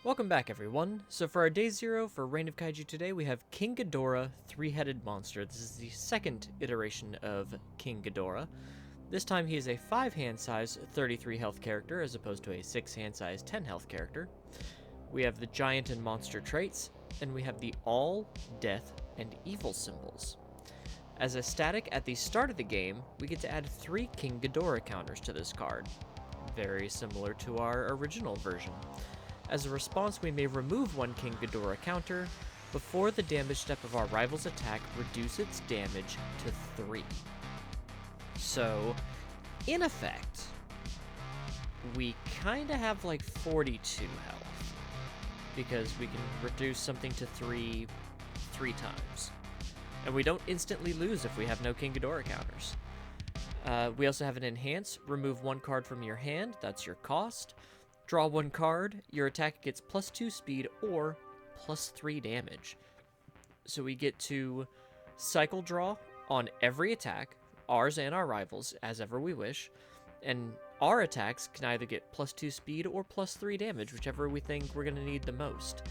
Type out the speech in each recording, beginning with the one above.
Welcome back, everyone. So for our Day 0 for Reign of Kaiju today, we have King Ghidorah, three-headed monster. This is the second iteration of King Ghidorah. This time he is a 5-hand size, 33 health character, as opposed to a 6-hand size, 10 health character. We have the giant and monster traits, and we have the all, death, and evil symbols. As a static at the start of the game, we get to add 3 King Ghidorah counters to this card, very similar to our original version. As a response, we may remove 1 King Ghidorah counter before the damage step of our rival's attack reduce its damage to 3. So, in effect, we kinda have like 42 health, because we can reduce something to 3 times. And we don't instantly lose if we have no King Ghidorah counters. We also have an enhance, remove 1 card from your hand, that's your cost. Draw 1 card, your attack gets +2 speed or +3 damage. So we get to cycle draw on every attack, ours and our rivals, as ever we wish. And our attacks can either get +2 speed or +3 damage, whichever we think we're going to need the most.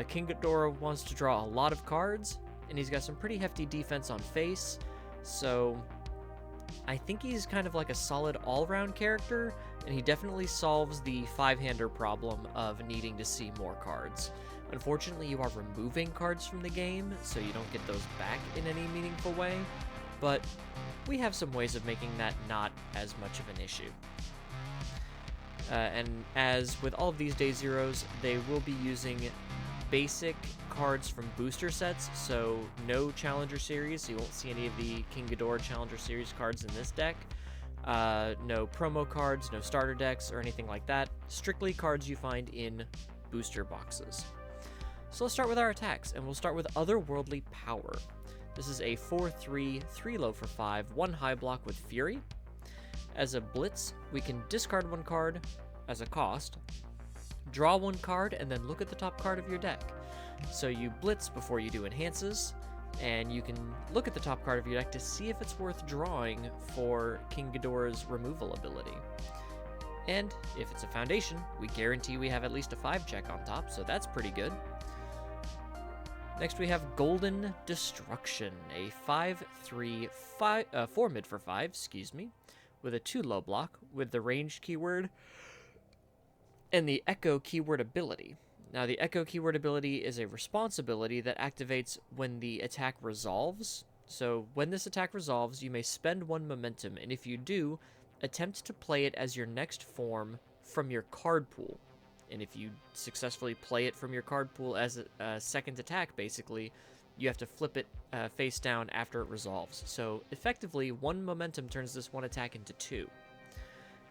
King Ghidorah wants to draw a lot of cards, and he's got some pretty hefty defense on face, so I think he's kind of like a solid all-round character, and he definitely solves the 5-hander problem of needing to see more cards. Unfortunately, you are removing cards from the game, so you don't get those back in any meaningful way, but we have some ways of making that not as much of an issue. And as with all of these Day Zeros, they will be using basic cards from booster sets, so no Challenger Series, so you won't see any of the King Ghidorah Challenger Series cards in this deck. No promo cards, no starter decks, or anything like that. Strictly cards you find in booster boxes. So let's start with our attacks, and we'll start with Otherworldly Power. This is a 4/3, 3 low for 5, 1 high block with Fury. As a Blitz, we can discard 1 card as a cost, draw 1 card, and then look at the top card of your deck. So you Blitz before you do Enhances, and you can look at the top card of your deck to see if it's worth drawing for King Ghidorah's removal ability. And if it's a Foundation, we guarantee we have at least a 5 check on top, so that's pretty good. Next we have Golden Destruction, a 5/3, 4 mid for 5, with a 2 low block, with the ranged keyword and the Echo keyword ability. Now, the Echo keyword ability is a response ability that activates when the attack resolves. So, when this attack resolves, you may spend 1 momentum, and if you do, attempt to play it as your next form from your card pool. And if you successfully play it from your card pool as a second attack, basically, you have to flip it face down after it resolves. So, effectively, 1 momentum turns this 1 attack into 2.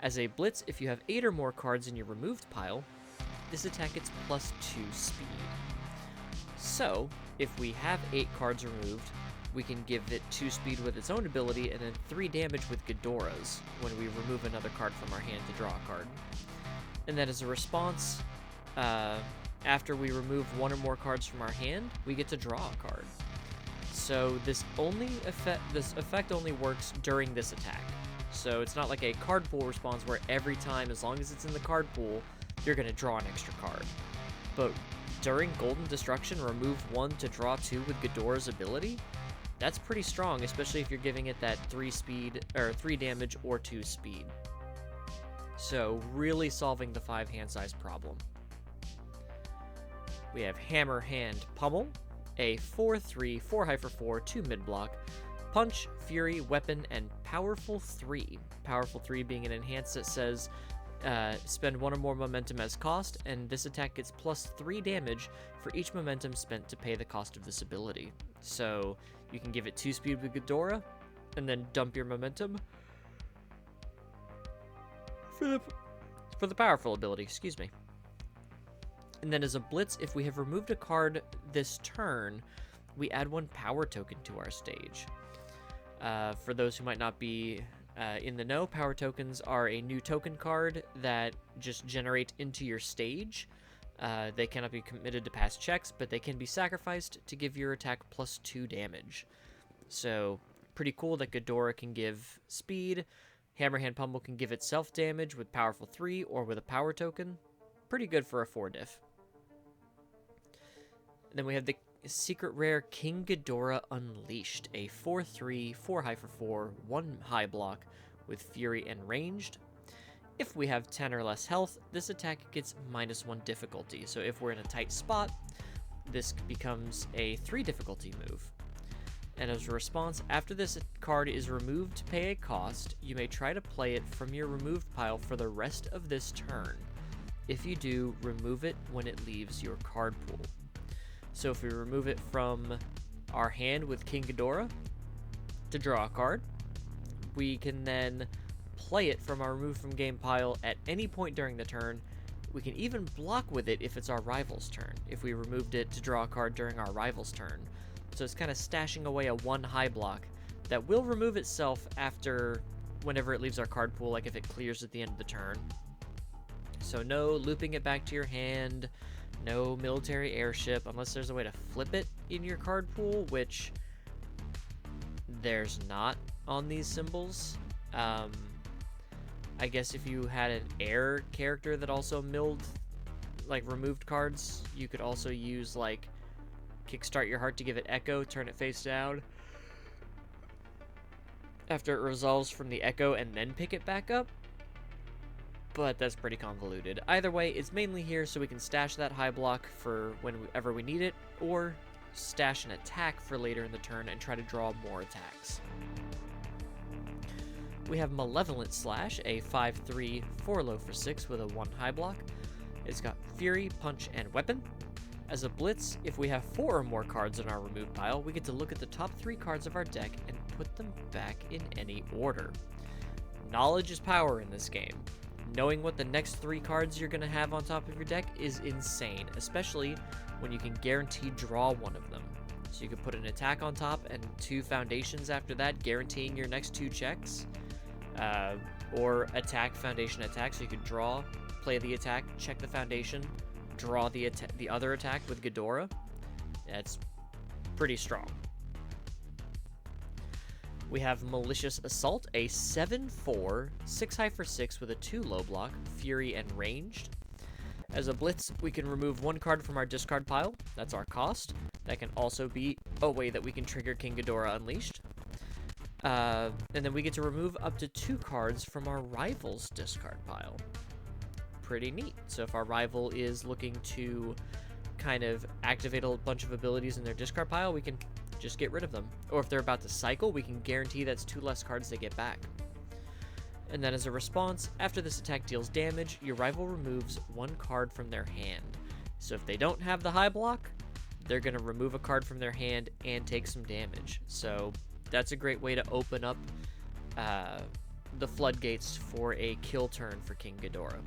As a Blitz, if you have 8 or more cards in your removed pile, this attack gets +2 speed. So, if we have 8 cards removed, we can give it 2 speed with its own ability and then 3 damage with Ghidorah's when we remove another card from our hand to draw a card. And then as a response, after we remove 1 or more cards from our hand, we get to draw a card. So this effect only works during this attack. So it's not like a card pool response where every time, as long as it's in the card pool, you're going to draw an extra card. But during Golden Destruction, remove 1 to draw 2 with Ghidorah's ability. That's pretty strong, especially if you're giving it that 3 speed, or 3 damage or 2 speed. So really solving the 5-hand size problem. We have Hammer Hand Pummel, a 4/3, 4 high for 4, 2 mid block. Punch, Fury, Weapon, and Powerful 3. Powerful 3 being an enhance that says spend 1 or more momentum as cost, and this attack gets +3 damage for each momentum spent to pay the cost of this ability. So you can give it 2 speed with Ghidorah, and then dump your momentum for the powerful ability, And then as a Blitz, if we have removed a card this turn, we add 1 power token to our stage. For those who might not be in the know, power tokens are a new token card that just generate into your stage. They cannot be committed to past checks, but they can be sacrificed to give your attack +2 damage. So, pretty cool that Ghidorah can give speed, Hammerhand Pummel can give itself damage with Powerful 3 or with a power token. Pretty good for a 4 diff. Then we have the secret rare King Ghidorah Unleashed, a 4/3, 4 high for 4, 1 high block with Fury and ranged. If we have 10 or less health, this attack gets -1 difficulty. So if we're in a tight spot, this becomes a 3 difficulty move. And as a response, after this card is removed to pay a cost, you may try to play it from your removed pile for the rest of this turn. If you do, remove it when it leaves your card pool. So if we remove it from our hand with King Ghidorah to draw a card, we can then play it from our removed from game pile at any point during the turn. We can even block with it if it's our rival's turn, if we removed it to draw a card during our rival's turn. So it's kind of stashing away a 1 high block that will remove itself after whenever it leaves our card pool, like if it clears at the end of the turn. So no looping it back to your hand, no military airship, unless there's a way to flip it in your card pool, which there's not on these symbols. I guess if you had an air character that also milled, like, removed cards, you could also use, like, Kickstart Your Heart to give it Echo, turn it face down after it resolves from the Echo, and then pick it back up. But that's pretty convoluted. Either way, it's mainly here so we can stash that high block for whenever we need it, or stash an attack for later in the turn and try to draw more attacks. We have Malevolent Slash, a 5/3, 4 low for 6 with a 1 high block. It's got Fury, Punch, and Weapon. As a blitz, if we have 4 or more cards in our removed pile, we get to look at the top 3 cards of our deck and put them back in any order. Knowledge is power in this game. Knowing what the next 3 cards you're going to have on top of your deck is insane, especially when you can guarantee draw one of them. So you can put an attack on top and 2 foundations after that, guaranteeing your next 2 checks. Or attack, foundation, attack, so you could draw, play the attack, check the foundation, draw the other attack with Ghidorah. That's pretty strong. We have Malicious Assault, a 7/4, 6 high for 6 with a 2 low block, Fury, and ranged. As a blitz, we can remove 1 card from our discard pile. That's our cost. That can also be a way that we can trigger King Ghidorah Unleashed. And then we get to remove up to 2 cards from our rival's discard pile. Pretty neat. So if our rival is looking to kind of activate a bunch of abilities in their discard pile, we can just get rid of them. Or if they're about to cycle, we can guarantee that's 2 less cards they get back. And then as a response, after this attack deals damage, your rival removes 1 card from their hand. So if they don't have the high block, they're going to remove a card from their hand and take some damage. So that's a great way to open up the floodgates for a kill turn for King Ghidorah.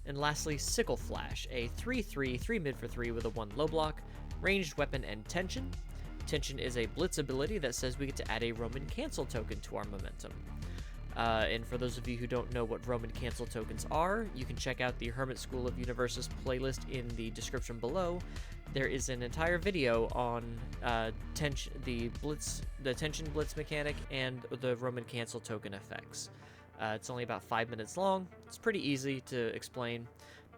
And lastly, Sickle Flash, a 3/3, 3 mid for 3 with a 1 low block, ranged weapon, and tension. Tension is a blitz ability that says we get to add a Roman cancel token to our momentum. And for those of you who don't know what Roman cancel tokens are, you can check out the Hermit School of Universus playlist in the description below. There is an entire video on the tension blitz mechanic and the Roman cancel token effects. It's only about 5 minutes long. It's pretty easy to explain,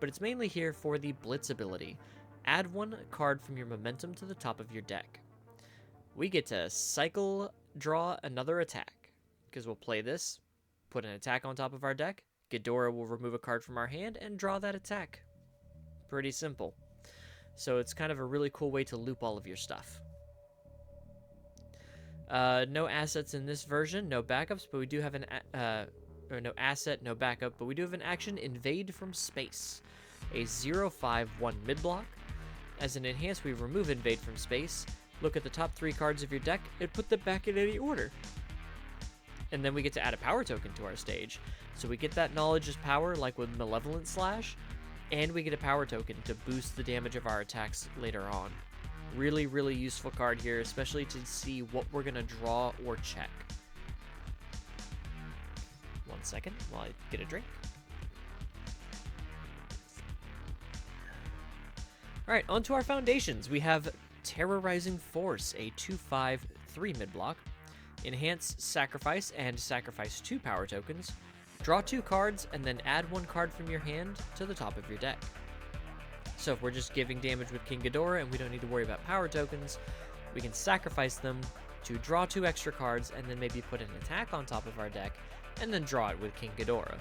but it's mainly here for the blitz ability. Add 1 card from your momentum to the top of your deck. We get to cycle draw another attack, because we'll play this, put an attack on top of our deck, Ghidorah will remove a card from our hand, and draw that attack. Pretty simple. So it's kind of a really cool way to loop all of your stuff. No assets in this version, no backups, but we do have no asset, no backup, but we do have an action, Invade from Space, a 0/5/1 mid block. As an enhance, we remove Invade from Space, look at the top 3 cards of your deck, and put them back in any order. And then we get to add a power token to our stage. So we get that knowledge as power, like with Malevolent Slash, and we get a power token to boost the damage of our attacks later on. Really, really useful card here, especially to see what we're going to draw or check. 1 second while I get a drink. Alright, on to our foundations. We have Terrorizing Force, a 2/5, 3 mid block. Enhance, Sacrifice, and sacrifice 2 power tokens. Draw 2 cards, and then add 1 card from your hand to the top of your deck. So if we're just giving damage with King Ghidorah and we don't need to worry about power tokens, we can sacrifice them to draw 2 extra cards and then maybe put an attack on top of our deck and then draw it with King Ghidorah.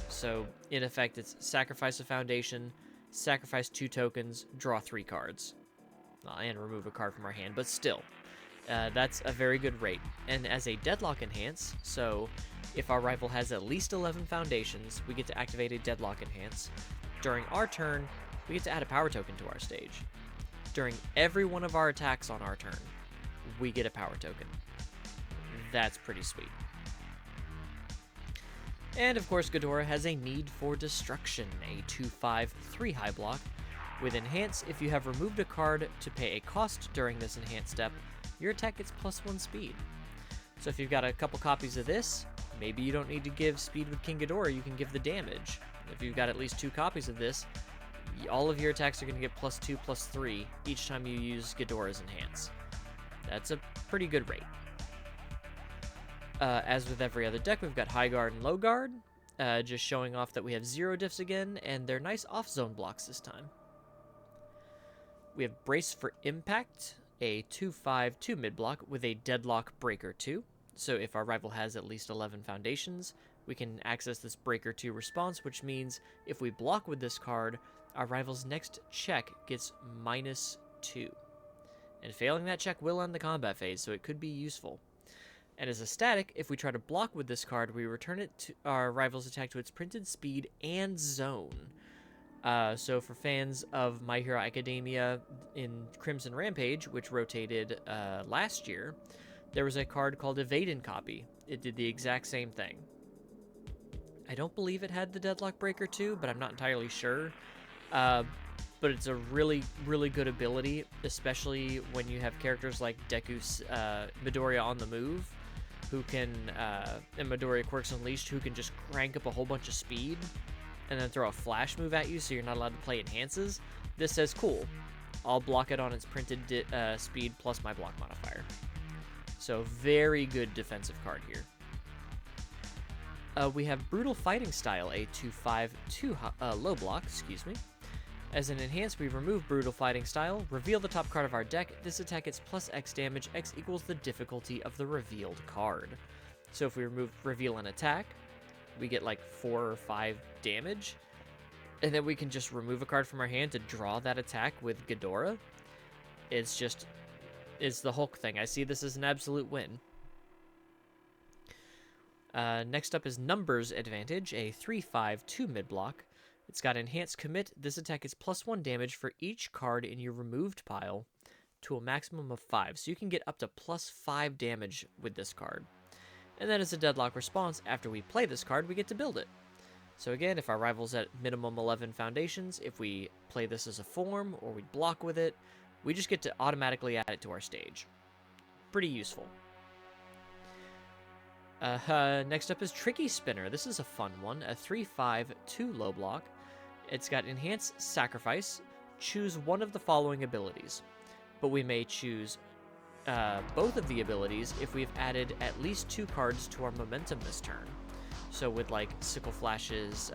So in effect, it's sacrifice a foundation, sacrifice 2 tokens, draw 3 cards, and remove a card from our hand, but still, that's a very good rate. And as a Deadlock Enhance, so if our rival has at least 11 foundations, we get to activate a Deadlock Enhance. During our turn, we get to add a power token to our stage. During every one of our attacks on our turn, we get a power token. That's pretty sweet. And of course, Ghidorah has a Need for Destruction, a 2/5 3 block. With Enhance, if you have removed a card to pay a cost during this Enhance step, your attack gets +1 speed. So if you've got a couple copies of this, maybe you don't need to give speed with King Ghidorah, you can give the damage. If you've got at least 2 copies of this, all of your attacks are going to get +2, +3 each time you use Ghidorah's Enhance. That's a pretty good rate. As with every other deck, we've got High Guard and Low Guard, just showing off that we have 0 diffs again, and they're nice off-zone blocks this time. We have Brace for Impact, a 2/5 2 mid block with a Deadlock Breaker 2. So if our rival has at least 11 foundations, we can access this Breaker 2 response, which means if we block with this card, our rival's next check gets -2. And failing that check will end the combat phase, so it could be useful. And as a static, if we try to block with this card, we return it to our rival's attack to its printed speed and zone. So for fans of My Hero Academia in Crimson Rampage, which rotated last year, there was a card called Evade and Copy. It did the exact same thing. I don't believe it had the Deadlock Breaker 2, but I'm not entirely sure. But it's a really, really good ability, especially when you have characters like Deku's Midoriya on the move, who can, and Midoriya Quirks Unleashed, who can just crank up a whole bunch of speed and then throw a flash move at you so you're not allowed to play Enhances. This says, cool, I'll block it on its printed speed plus my block modifier. So very good defensive card here. We have Brutal Fighting Style, a 2/5 2 low block, excuse me. As an enhance, we remove Brutal Fighting Style, reveal the top card of our deck. This attack gets +X damage, X equals the difficulty of the revealed card. So if we reveal an attack, we get like 4 or 5 damage, and then we can just remove a card from our hand to draw that attack with Ghidorah. It's the Hulk thing. I see this as an absolute win. Next up is Numbers Advantage, a 3/5 2 mid block. It's got Enhanced Commit. This attack is +1 damage for each card in your removed pile to a maximum of 5. So you can get up to +5 damage with this card. And then as a Deadlock response, after we play this card, we get to build it. So again, if our rival's at minimum 11 foundations, if we play this as a form or we block with it, we just get to automatically add it to our stage. Pretty useful. Next up is Tricky Spinner. This is a fun one, a 3/5 2 low block. It's got Enhanced Sacrifice. Choose one of the following abilities, but we may choose both of the abilities if we've added at least 2 cards to our momentum this turn. So with like Sickle Flash's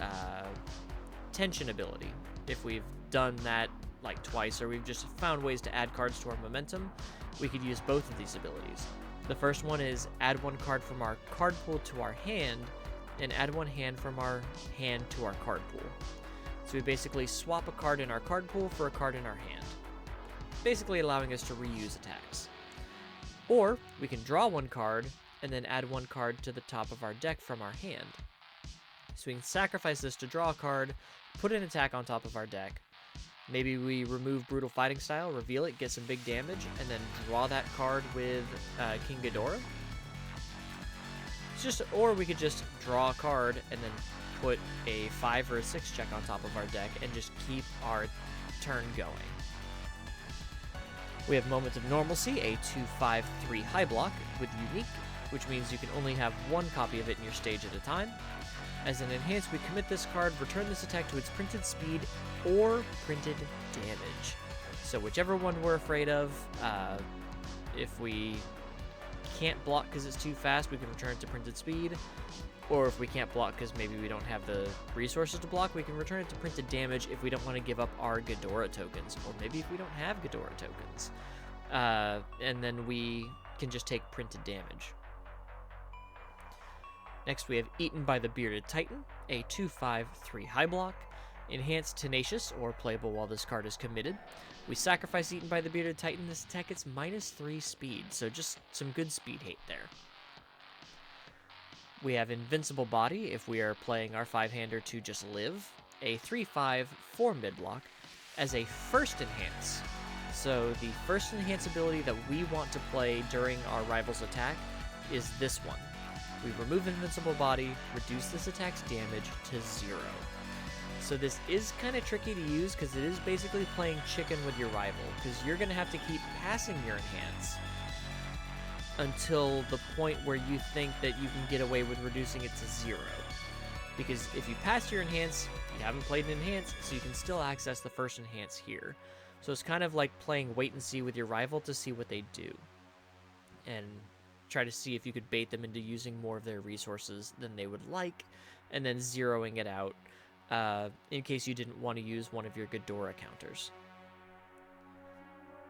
Tension ability, if we've done that like twice, or we've just found ways to add cards to our momentum, we could use both of these abilities. The first one is add 1 card from our card pool to our hand, and add 1 hand from our hand to our card pool. So we basically swap a card in our card pool for a card in our hand, basically allowing us to reuse attacks. Or we can draw 1 card and then add 1 card to the top of our deck from our hand. So we can sacrifice this to draw a card, put an attack on top of our deck. Maybe we remove Brutal Fighting Style, reveal it, get some big damage, and then draw that card with King Ghidorah. Or we could just draw a card and then put a 5 or a 6 check on top of our deck and just keep our turn going. We have Moment of Normalcy, a 2/5 3 high block with Unique, which means you can only have 1 copy of it in your stage at a time. As an enhance, we commit this card, return this attack to its printed speed or printed damage. So whichever one we're afraid of, if we can't block because it's too fast, we can return it to printed speed. Or if we can't block because maybe we don't have the resources to block, we can return it to printed damage if we don't want to give up our Ghidorah tokens. Or maybe if we don't have Ghidorah tokens. And then we can just take printed damage. Next we have Eaten by the Bearded Titan, a 2/5/3 high block. Enhanced Tenacious, or playable while this card is committed. We sacrifice Eaten by the Bearded Titan. This attack gets -3 speed, so just some good speed hate there. We have Invincible Body if we are playing our 5-hander to just live, a 3/5/4 mid block as a first enhance. So the first enhance ability that we want to play during our rival's attack is this one. We remove Invincible Body, reduce this attack's damage to 0. So this is kind of tricky to use because it is basically playing chicken with your rival, because you're going to have to keep passing your enhance until the point where you think that you can get away with reducing it to 0. Because if you pass your enhance, you haven't played an enhance, so you can still access the first enhance here. So it's kind of like playing wait and see with your rival to see what they do. And try to see if you could bait them into using more of their resources than they would like, and then zeroing it out in case you didn't want to use one of your Ghidorah counters.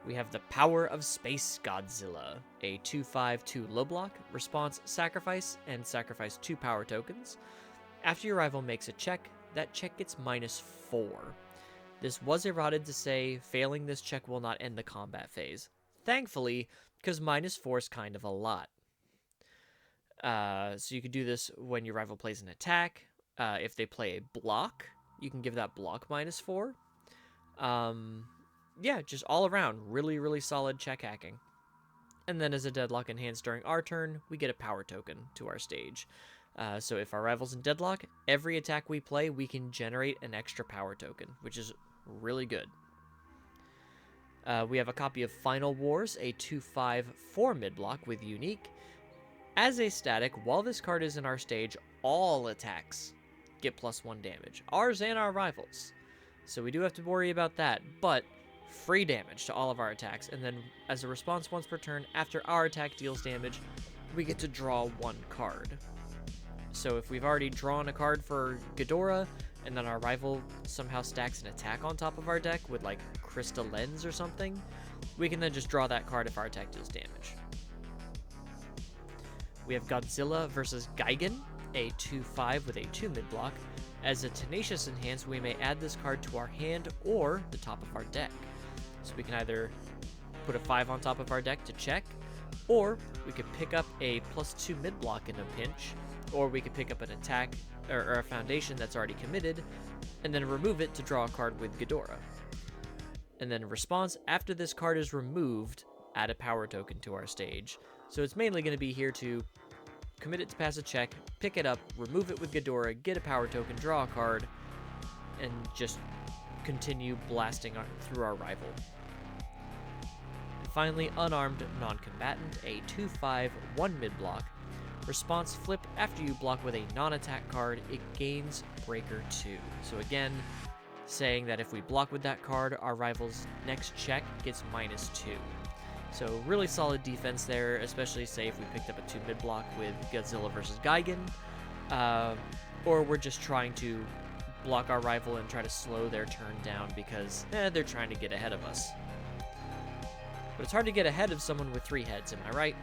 We have the Power of Space Godzilla, a 2/5/2 low block, response sacrifice, and sacrifice 2 power tokens. After your rival makes a check, that check gets -4. This was eroded to say failing this check will not end the combat phase. Thankfully, because -4 is kind of a lot. So you could do this when your rival plays an attack. If they play a block, you can give that block -4. Yeah, just all around, really, really solid check hacking. And then as a deadlock enhance during our turn, we get a power token to our stage. So if our rival's in deadlock, every attack we play, we can generate an extra power token, which is really good. We have a copy of Final Wars, a 2/5/4 mid block with Unique. As a static, while this card is in our stage, all attacks get +1 damage. Ours and our rivals. So we do have to worry about that, but free damage to all of our attacks. And then as a response once per turn, after our attack deals damage, we get to draw 1 card. So if we've already drawn a card for Ghidorah, and then our rival somehow stacks an attack on top of our deck with like Crystal Lens or something, we can then just draw that card if our attack deals damage. We have Godzilla versus Gigan, a 2/5 with a 2 mid block. As a Tenacious enhance, we may add this card to our hand or the top of our deck. So we can either put a 5 on top of our deck to check, or we could pick up a +2 mid block in a pinch, or we could pick up an attack or a foundation that's already committed, and then remove it to draw a card with Ghidorah. And then in response, after this card is removed, add a power token to our stage. So it's mainly going to be here to commit it to pass a check, pick it up, remove it with Ghidorah, get a power token, draw a card, and just continue blasting through our rival. And finally, Unarmed Non-Combatant, a 2/5/1 mid block. Response flip, after you block with a non-attack card, it gains Breaker 2. So again, saying that if we block with that card, our rival's next check gets -2. So really solid defense there, especially say if we picked up a 2 mid block with Godzilla versus Gigan, or we're just trying to block our rival and try to slow their turn down because they're trying to get ahead of us. But it's hard to get ahead of someone with 3 heads, am I right?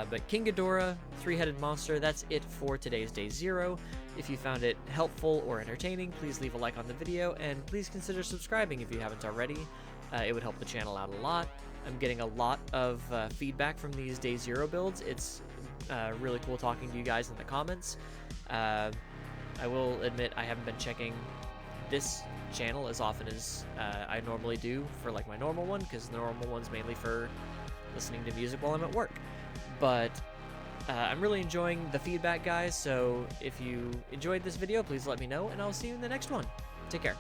But King Ghidorah, 3-headed monster, that's it for today's Day 0. If you found it helpful or entertaining, please leave a like on the video, and please consider subscribing if you haven't already. It would help the channel out a lot. I'm getting a lot of feedback from these Day 0 builds. It's really cool talking to you guys in the comments. I will admit I haven't been checking this channel as often as I normally do for like my normal one, because the normal one's mainly for listening to music while I'm at work. But I'm really enjoying the feedback, guys, so if you enjoyed this video, please let me know, and I'll see you in the next one. Take care.